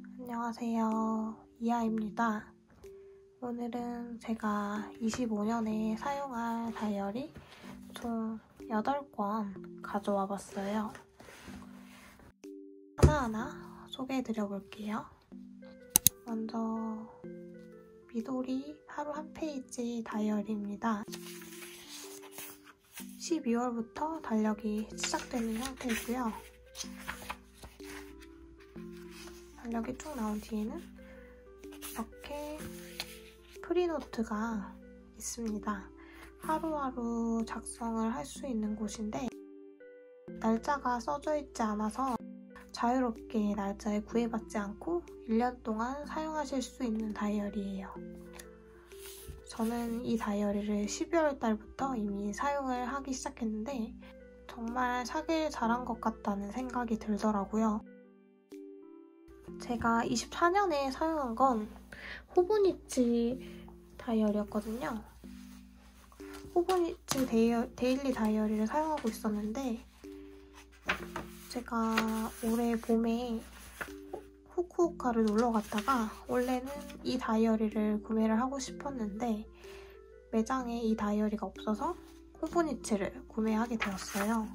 안녕하세요. 이하입니다. 오늘은 제가 25년에 사용할 다이어리 총 8권 가져와 봤어요. 하나하나 소개해드려 볼게요. 먼저 미도리 하루 한 페이지 다이어리입니다. 12월부터 달력이 시작되는 형태이고요. 달력이 쭉 나온 뒤에는 이렇게 프리노트가 있습니다. 하루하루 작성을 할 수 있는 곳인데 날짜가 써져 있지 않아서 자유롭게 날짜에 구애받지 않고 1년 동안 사용하실 수 있는 다이어리예요. 저는 이 다이어리를 12월 달부터 이미 사용을 하기 시작했는데 정말 사길 잘한 것 같다는 생각이 들더라고요. 제가 24년에 사용한 건 호보니치 다이어리였거든요. 호보니치 데일리 다이어리를 사용하고 있었는데 제가 올해 봄에 후쿠오카를 놀러 갔다가 원래는 이 다이어리를 구매를 하고 싶었는데 매장에 이 다이어리가 없어서 호보니치를 구매하게 되었어요.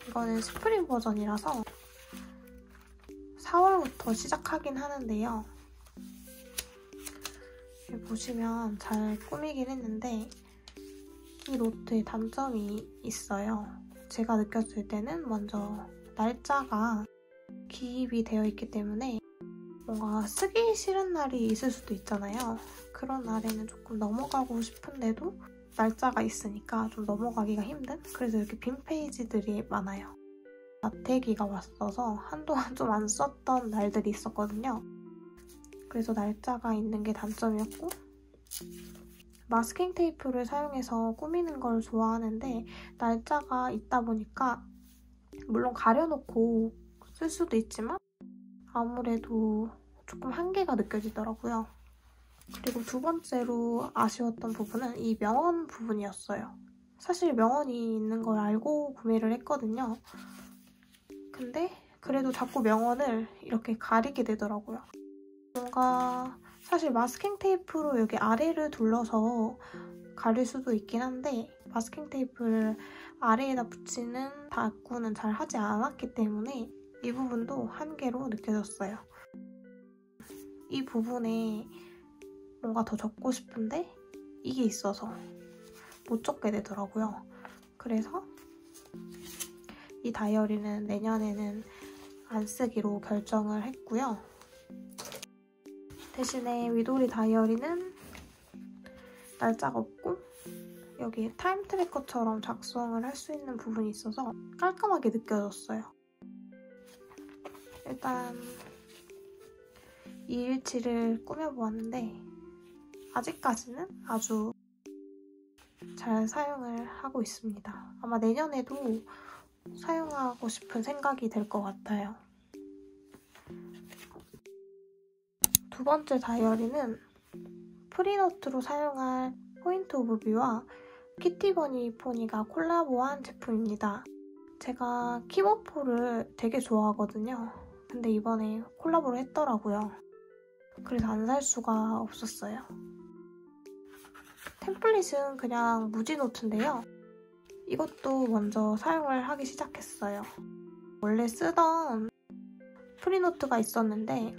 이거는 스프링 버전이라서 4월부터 시작하긴 하는데요. 여기 보시면 잘 꾸미긴 했는데 이 노트에 단점이 있어요. 제가 느꼈을 때는 먼저 날짜가 기입이 되어 있기 때문에 뭔가 쓰기 싫은 날이 있을 수도 있잖아요. 그런 날에는 조금 넘어가고 싶은데도 날짜가 있으니까 좀 넘어가기가 힘든? 그래서 이렇게 빈 페이지들이 많아요. 나태기가 왔어서 한동안 좀 안 썼던 날들이 있었거든요. 그래서 날짜가 있는 게 단점이었고 마스킹 테이프를 사용해서 꾸미는 걸 좋아하는데 날짜가 있다 보니까 물론 가려놓고 쓸 수도 있지만 아무래도 조금 한계가 느껴지더라고요. 그리고 두 번째로 아쉬웠던 부분은 이 명언 부분이었어요. 사실 명언이 있는 걸 알고 구매를 했거든요. 근데 그래도 자꾸 명언을 이렇게 가리게 되더라고요. 뭔가 사실 마스킹 테이프로 여기 아래를 둘러서 가릴 수도 있긴 한데 마스킹 테이프를 아래에다 붙이는 다꾸는 잘 하지 않았기 때문에 이 부분도 한계로 느껴졌어요. 이 부분에 뭔가 더 적고 싶은데 이게 있어서 못 적게 되더라고요. 그래서 이 다이어리는 내년에는 안 쓰기로 결정을 했고요. 대신에 미도리 다이어리는 날짜가 없고 여기 타임 트래커처럼 작성을 할 수 있는 부분이 있어서 깔끔하게 느껴졌어요. 일단 이 일지를 꾸며보았는데 아직까지는 아주 잘 사용을 하고 있습니다. 아마 내년에도 사용하고 싶은 생각이 들 것 같아요. 두 번째 다이어리는 프리노트로 사용할 포인트 오브 뷰와 키티버니 포니가 콜라보한 제품입니다. 제가 키버포를 되게 좋아하거든요. 근데 이번에 콜라보를 했더라고요. 그래서 안 살 수가 없었어요. 템플릿은 그냥 무지노트인데요. 이것도 먼저 사용을 하기 시작했어요. 원래 쓰던 프리노트가 있었는데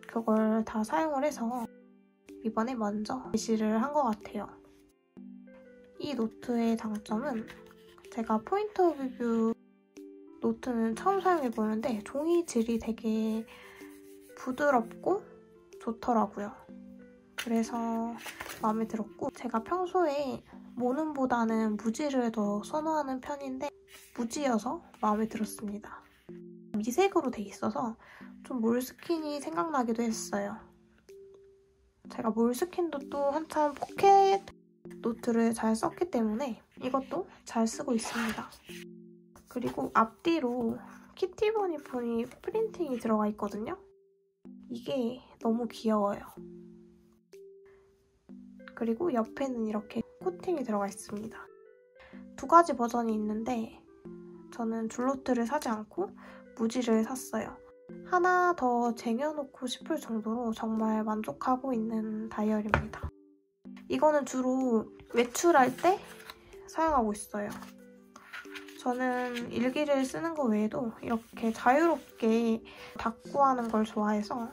그걸 다 사용을 해서 이번에 먼저 제시를 한 것 같아요. 이 노트의 장점은 제가 포인트 오브 뷰 노트는 처음 사용해보는데 종이 질이 되게 부드럽고 좋더라고요. 그래서 마음에 들었고 제가 평소에 모눈보다는 무지를 더 선호하는 편인데 무지여서 마음에 들었습니다. 미색으로 돼 있어서 좀 몰스킨이 생각나기도 했어요. 제가 몰스킨도 또 한참 포켓 노트를 잘 썼기 때문에 이것도 잘 쓰고 있습니다. 그리고 앞뒤로 키티버니 폰이 프린팅이 들어가 있거든요. 이게 너무 귀여워요. 그리고 옆에는 이렇게 코팅이 들어가 있습니다. 두 가지 버전이 있는데 저는 줄노트를 사지 않고 무지를 샀어요. 하나 더 쟁여놓고 싶을 정도로 정말 만족하고 있는 다이어리입니다. 이거는 주로 외출할 때 사용하고 있어요. 저는 일기를 쓰는 거 외에도 이렇게 자유롭게 닦고 하는 걸 좋아해서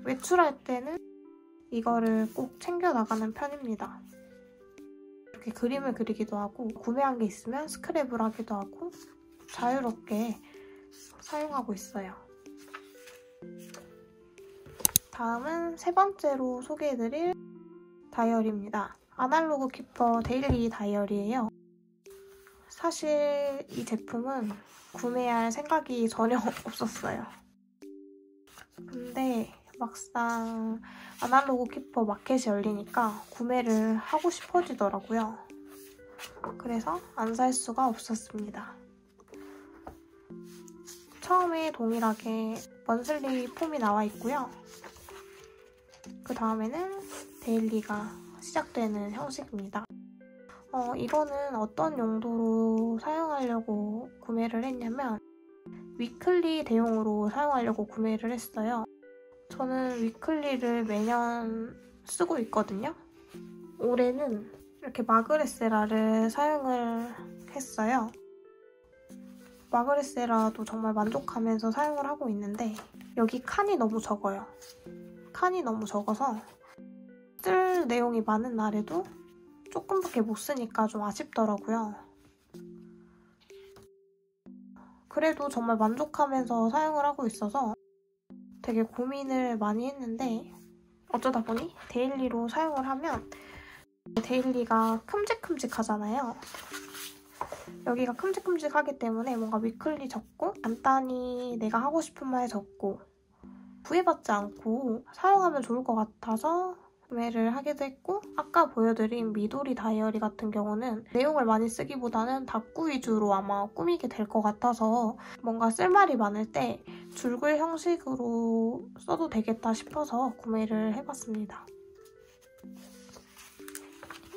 외출할 때는 이거를 꼭 챙겨 나가는 편입니다. 이렇게 그림을 그리기도 하고 구매한 게 있으면 스크랩을 하기도 하고 자유롭게 사용하고 있어요. 다음은 세 번째로 소개해드릴 다이어리입니다. 아날로그 키퍼 데일리 다이어리예요. 사실 이 제품은 구매할 생각이 전혀 없었어요. 근데 막상 아날로그 키퍼 마켓이 열리니까 구매를 하고 싶어지더라고요. 그래서 안 살 수가 없었습니다. 처음에 동일하게 먼슬리 폼이 나와 있고요. 그 다음에는 데일리가 시작되는 형식입니다. 이거는 어떤 용도로 사용하려고 구매를 했냐면 위클리 대용으로 사용하려고 구매를 했어요. 저는 위클리를 매년 쓰고 있거든요. 올해는 이렇게 마그레세라를 사용을 했어요. 마그레세라도 정말 만족하면서 사용을 하고 있는데 여기 칸이 너무 적어요. 칸이 너무 적어서 쓸 내용이 많은 날에도 조금밖에 못 쓰니까 좀 아쉽더라고요. 그래도 정말 만족하면서 사용을 하고 있어서 되게 고민을 많이 했는데 어쩌다 보니 데일리로 사용을 하면 데일리가 큼직큼직하잖아요. 여기가 큼직큼직하기 때문에 뭔가 위클리 적고 간단히 내가 하고 싶은 말 적고 구애받지 않고 사용하면 좋을 것 같아서 구매를 하기도 했고 아까 보여드린 미도리 다이어리 같은 경우는 내용을 많이 쓰기보다는 닦고 위주로 아마 꾸미게 될 것 같아서 뭔가 쓸말이 많을 때 줄글 형식으로 써도 되겠다 싶어서 구매를 해봤습니다.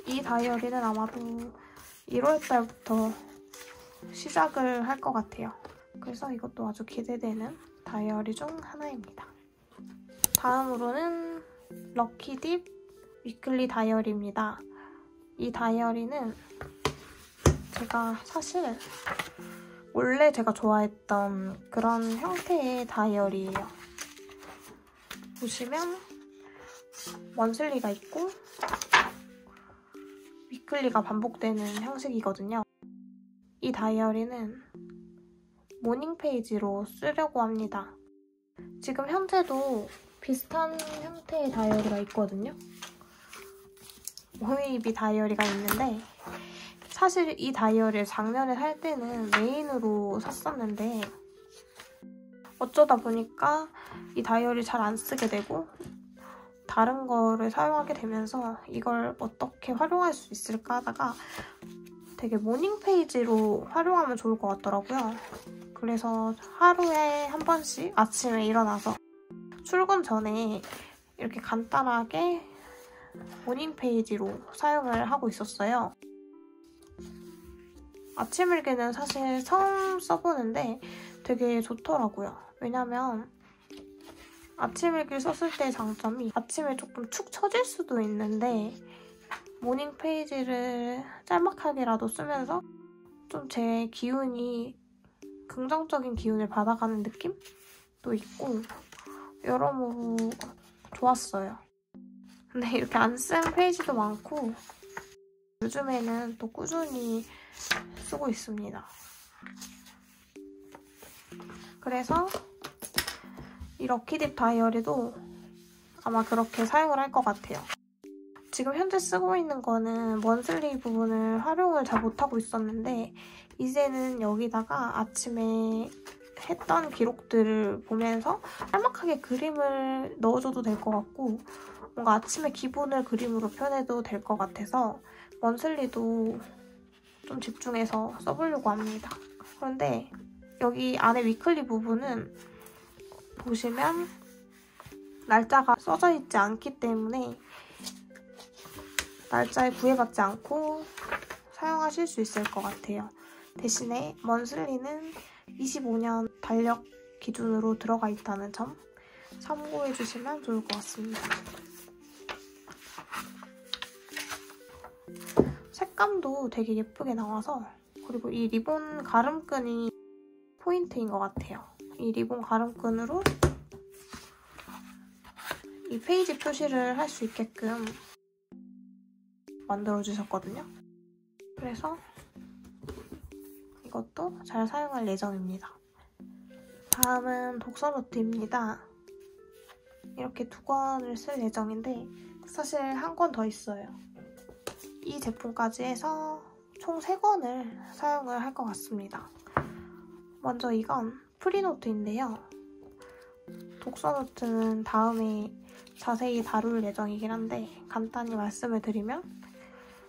이 다이어리는 아마도 1월달부터 시작을 할 것 같아요. 그래서 이것도 아주 기대되는 다이어리 중 하나입니다. 다음으로는 럭키딥 위클리 다이어리입니다. 이 다이어리는 제가 사실 원래 제가 좋아했던 그런 형태의 다이어리예요. 보시면 먼슬리가 있고 위클리가 반복되는 형식이거든요. 이 다이어리는 모닝 페이지로 쓰려고 합니다. 지금 현재도 비슷한 형태의 다이어리가 있거든요. 모이비 다이어리가 있는데 사실 이 다이어리를 작년에 살 때는 메인으로 샀었는데 어쩌다 보니까 이 다이어리 잘 안 쓰게 되고 다른 거를 사용하게 되면서 이걸 어떻게 활용할 수 있을까 하다가 되게 모닝 페이지로 활용하면 좋을 것 같더라고요. 그래서 하루에 한 번씩 아침에 일어나서 출근 전에 이렇게 간단하게 모닝 페이지로 사용을 하고 있었어요. 아침 일기는 사실 처음 써보는데 되게 좋더라고요. 왜냐면 아침 일기를 썼을 때의 장점이 아침에 조금 축 처질 수도 있는데 모닝 페이지를 짤막하게라도 쓰면서 좀 제 기운이 긍정적인 기운을 받아가는 느낌도 있고 여러모로 좋았어요. 근데 이렇게 안 쓴 페이지도 많고 요즘에는 또 꾸준히 쓰고 있습니다. 그래서 이 럭키딥 다이어리도 아마 그렇게 사용을 할 것 같아요. 지금 현재 쓰고 있는 거는 먼슬리 부분을 활용을 잘 못하고 있었는데 이제는 여기다가 아침에 했던 기록들을 보면서 짤막하게 그림을 넣어줘도 될 것 같고 뭔가 아침에 기분을 그림으로 표현해도 될 것 같아서 먼슬리도 좀 집중해서 써보려고 합니다. 그런데 여기 안에 위클리 부분은 보시면 날짜가 써져 있지 않기 때문에 날짜에 구애받지 않고 사용하실 수 있을 것 같아요. 대신에 먼슬리는 25년 달력 기준으로 들어가 있다는 점 참고해주시면 좋을 것 같습니다. 색감도 되게 예쁘게 나와서, 그리고 이 리본 가름끈이 포인트인 것 같아요. 이 리본 가름끈으로 이 페이지 표시를 할 수 있게끔 만들어주셨거든요. 그래서 이것도 잘 사용할 예정입니다. 다음은 독서노트입니다. 이렇게 2권을 쓸 예정인데 사실 한 권 더 있어요. 이 제품까지 해서 총 3권을 사용을 할 것 같습니다. 먼저 이건 프리노트인데요. 독서노트는 다음에 자세히 다룰 예정이긴 한데 간단히 말씀을 드리면,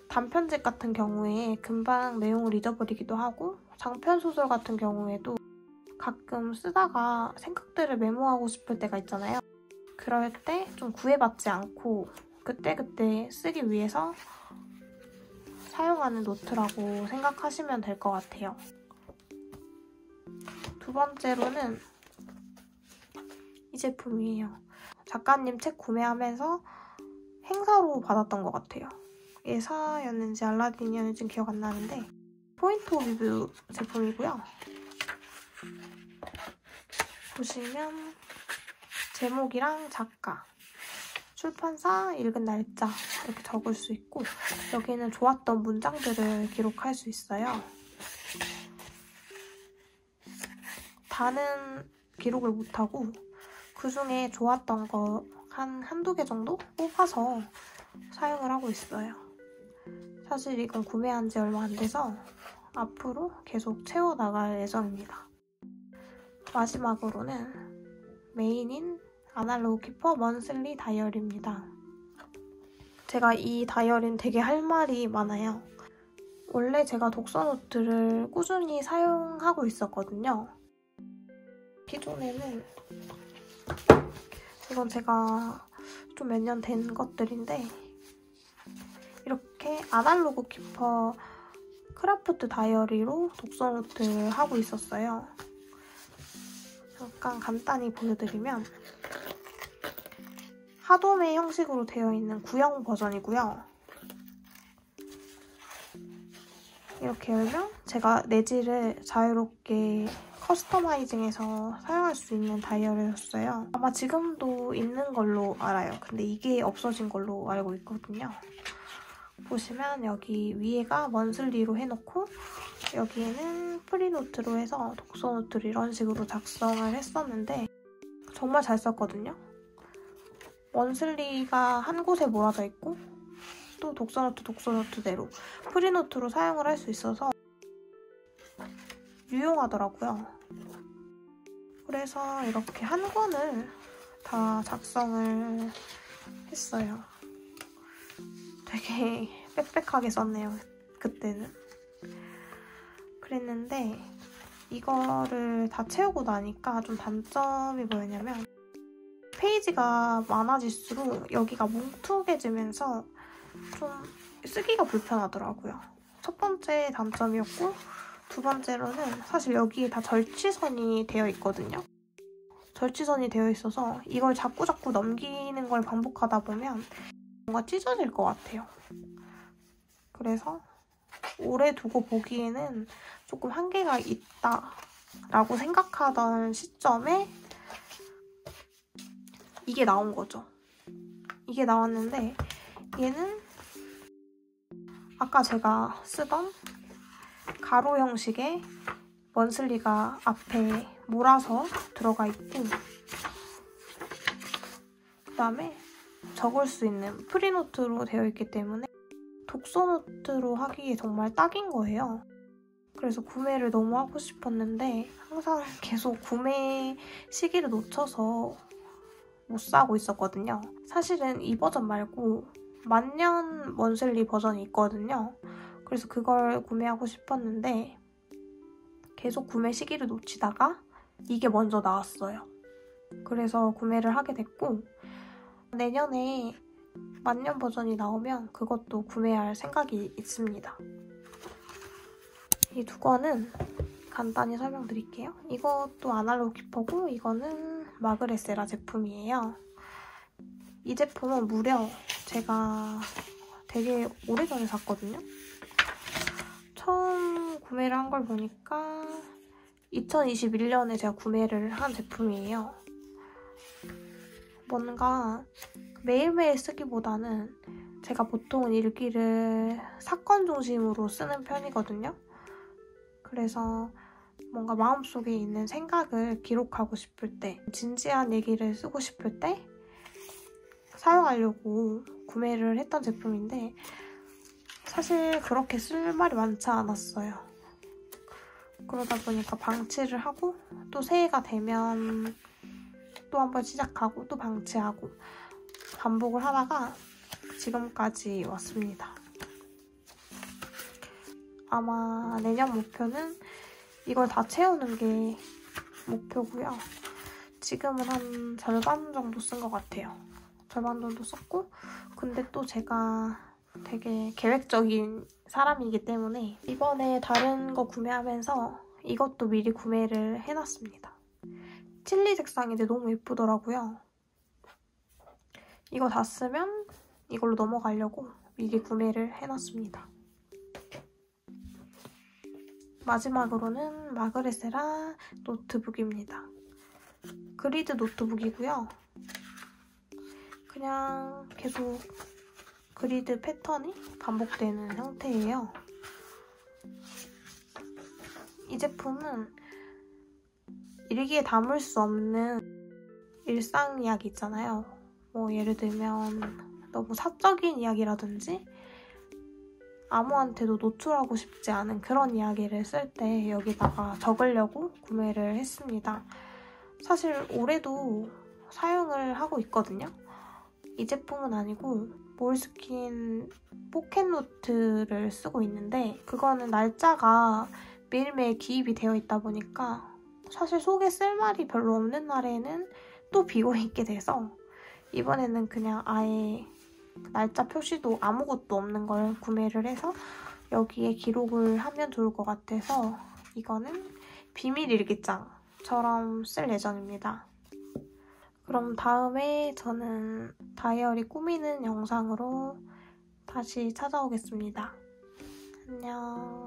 단편집 같은 경우에 금방 내용을 잊어버리기도 하고 장편 소설 같은 경우에도 가끔 쓰다가 생각들을 메모하고 싶을 때가 있잖아요. 그럴 때 좀 구애받지 않고 그때그때 쓰기 위해서 사용하는 노트라고 생각하시면 될 것 같아요. 두 번째로는 이 제품이에요. 작가님 책 구매하면서 행사로 받았던 것 같아요. 예사였는지 알라딘이었는지 기억 안 나는데 포인트 오브 뷰 제품이고요. 보시면 제목이랑 작가, 출판사, 읽은 날짜 이렇게 적을 수 있고, 여기는 좋았던 문장들을 기록할 수 있어요. 다는 기록을 못하고 그중에 좋았던 거 한두 개 정도 뽑아서 사용을 하고 있어요. 사실 이건 구매한 지 얼마 안 돼서 앞으로 계속 채워나갈 예정입니다. 마지막으로는 메인인 아날로그 키퍼 먼슬리 다이어리입니다. 제가 이 다이어리는 되게 할 말이 많아요. 원래 제가 독서노트를 꾸준히 사용하고 있었거든요. 기존에는 이건 제가 좀 몇 년 된 것들인데 이렇게 아날로그 키퍼 크라프트 다이어리로 독서노트를 하고 있었어요. 잠깐 간단히 보여드리면 하도메 형식으로 되어 있는 구형 버전이고요. 이렇게 열면 제가 내지를 자유롭게 커스터마이징해서 사용할 수 있는 다이어리였어요. 아마 지금도 있는 걸로 알아요. 근데 이게 없어진 걸로 알고 있거든요. 보시면 여기 위에가 먼슬리로 해놓고 여기에는 프리노트로 해서 독서노트를 이런 식으로 작성을 했었는데 정말 잘 썼거든요. 먼슬리가 한 곳에 몰아져 있고 또 독서노트대로 프리노트로 사용을 할 수 있어서 유용하더라고요. 그래서 이렇게 한 권을 다 작성을 했어요. 되게 빽빽하게 썼네요, 그때는. 그랬는데 이거를 다 채우고 나니까 좀 단점이 뭐였냐면 페이지가 많아질수록 여기가 뭉툭해지면서 좀 쓰기가 불편하더라고요. 첫 번째 단점이었고, 두 번째로는 사실 여기에 다 절취선이 되어 있거든요. 절취선이 되어 있어서 이걸 자꾸 넘기는 걸 반복하다 보면 뭔가 찢어질 것 같아요. 그래서 오래 두고 보기에는 조금 한계가 있다라고 생각하던 시점에 이게 나온 거죠. 이게 나왔는데 얘는 아까 제가 쓰던 가로 형식의 먼슬리가 앞에 몰아서 들어가 있고, 그다음에 적을 수 있는 프리노트로 되어 있기 때문에 독서노트로 하기에 정말 딱인 거예요. 그래서 구매를 너무 하고 싶었는데 항상 계속 구매 시기를 놓쳐서 못 사고 있었거든요. 사실은 이 버전 말고 만년 먼슬리 버전이 있거든요. 그래서 그걸 구매하고 싶었는데 계속 구매 시기를 놓치다가 이게 먼저 나왔어요. 그래서 구매를 하게 됐고, 내년에 만년 버전이 나오면 그것도 구매할 생각이 있습니다. 이 두 권은 간단히 설명드릴게요. 이것도 아날로그 키퍼고 이거는 마그레세라 제품이에요. 이 제품은 무려 제가 되게 오래전에 샀거든요. 처음 구매를 한 걸 보니까 2021년에 제가 구매를 한 제품이에요. 뭔가 매일매일 쓰기보다는 제가 보통은 일기를 사건 중심으로 쓰는 편이거든요. 그래서 뭔가 마음속에 있는 생각을 기록하고 싶을 때, 진지한 얘기를 쓰고 싶을 때 사용하려고 구매를 했던 제품인데 사실 그렇게 쓸 말이 많지 않았어요. 그러다 보니까 방치를 하고 또 새해가 되면 또 한 번 시작하고 또 방치하고 반복을 하다가 지금까지 왔습니다. 아마 내년 목표는 이걸 다 채우는 게 목표고요. 지금은 한 절반 정도 쓴 것 같아요. 절반 정도 썼고 근데 또 제가 되게 계획적인 사람이기 때문에 이번에 다른 거 구매하면서 이것도 미리 구매를 해놨습니다. 칠리 색상인데 너무 예쁘더라고요. 이거 다 쓰면 이걸로 넘어가려고 미리 구매를 해놨습니다. 마지막으로는 마그레세라 노트북입니다. 그리드 노트북이고요. 그냥 계속 그리드 패턴이 반복되는 형태예요. 이 제품은 일기에 담을 수 없는 일상 이야기 있잖아요. 뭐 예를 들면 너무 사적인 이야기라든지 아무한테도 노출하고 싶지 않은 그런 이야기를 쓸 때 여기다가 적으려고 구매를 했습니다. 사실 올해도 사용을 하고 있거든요. 이 제품은 아니고 몰스킨 포켓노트를 쓰고 있는데 그거는 날짜가 매일매일 기입이 되어 있다 보니까 사실 속에 쓸 말이 별로 없는 날에는 또 비워있게 돼서 이번에는 그냥 아예 날짜 표시도 아무것도 없는 걸 구매를 해서 여기에 기록을 하면 좋을 것 같아서 이거는 비밀 일기장처럼 쓸 예정입니다. 그럼 다음에 저는 다이어리 꾸미는 영상으로 다시 찾아오겠습니다. 안녕.